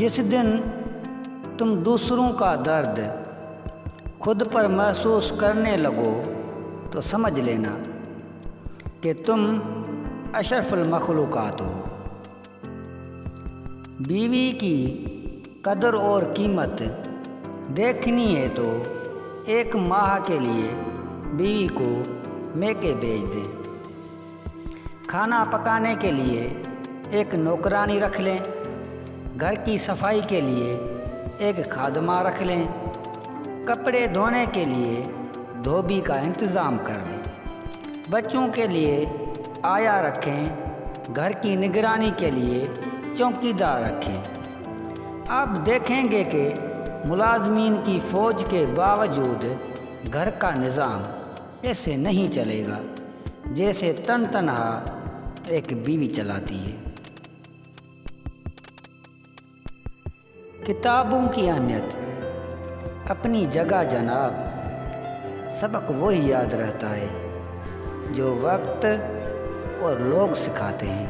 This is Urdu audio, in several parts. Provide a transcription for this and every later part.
جس دن تم دوسروں کا درد خود پر محسوس کرنے لگو تو سمجھ لینا کہ تم اشرف المخلوقات ہو۔ بیوی کی قدر اور قیمت دیکھنی ہے تو ایک ماہ کے لیے بیوی کو میکے بھیج دیں۔ کھانا پکانے کے لیے ایک نوکرانی رکھ لیں، گھر کی صفائی کے لیے ایک خادمہ رکھ لیں، کپڑے دھونے کے لیے دھوبی کا انتظام کر لیں، بچوں کے لیے آیا رکھیں، گھر کی نگرانی کے لیے چوکیدار رکھیں۔ آپ دیکھیں گے کہ ملازمین کی فوج کے باوجود گھر کا نظام ایسے نہیں چلے گا جیسے تن تنہا ایک بیوی چلاتی ہے۔ کتابوں کی اہمیت اپنی جگہ جناب، سبق وہی یاد رہتا ہے جو وقت اور لوگ سکھاتے ہیں۔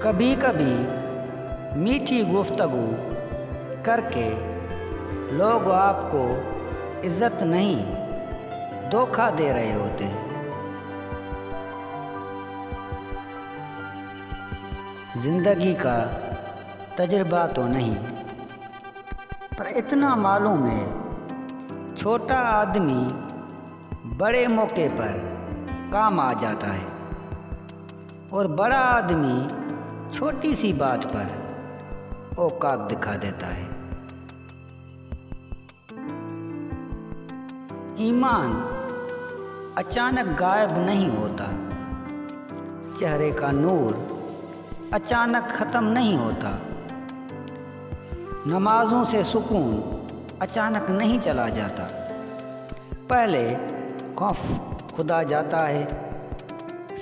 کبھی کبھی میٹھی گفتگو کر کے لوگ آپ کو عزت نہیں دھوکہ دے رہے ہوتے ہیں۔ زندگی کا تجربہ تو نہیں، پر اتنا معلوم ہے چھوٹا آدمی بڑے موقع پر کام آ جاتا ہے اور بڑا آدمی چھوٹی سی بات پر اوقات دکھا دیتا ہے۔ ایمان اچانک غائب نہیں ہوتا، چہرے کا نور اچانک ختم نہیں ہوتا، نمازوں سے سکون اچانک نہیں چلا جاتا۔ پہلے خوف خدا جاتا ہے،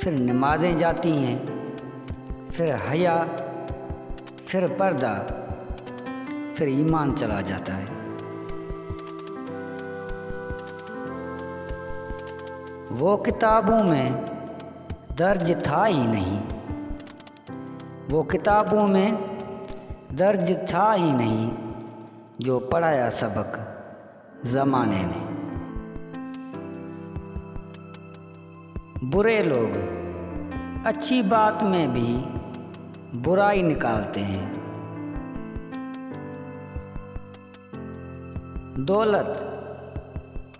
پھر نمازیں جاتی ہیں، پھر حیا، پھر پردہ، پھر ایمان چلا جاتا ہے۔ وہ کتابوں میں درج تھا ہی نہیں، وہ کتابوں میں درج تھا ہی نہیں جو پڑھایا سبق زمانے نے۔ برے لوگ اچھی بات میں بھی برائی نکالتے ہیں۔ دولت،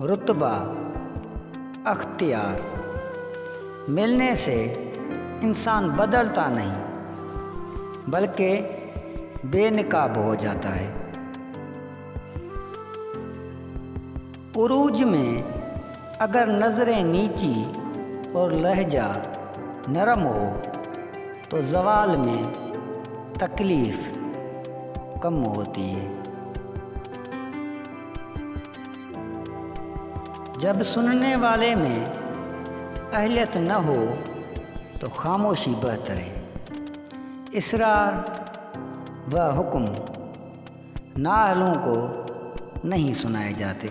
رتبہ، اختیار ملنے سے انسان بدلتا نہیں بلکہ بے نقاب ہو جاتا ہے۔ عروج میں اگر نظریں نیچی اور لہجہ نرم ہو تو زوال میں تکلیف کم ہوتی ہے۔ جب سننے والے میں اہلیت نہ ہو تو خاموشی بہتر ہے۔ اسرار و حکم نااہلوں کو نہیں سنائے جاتے۔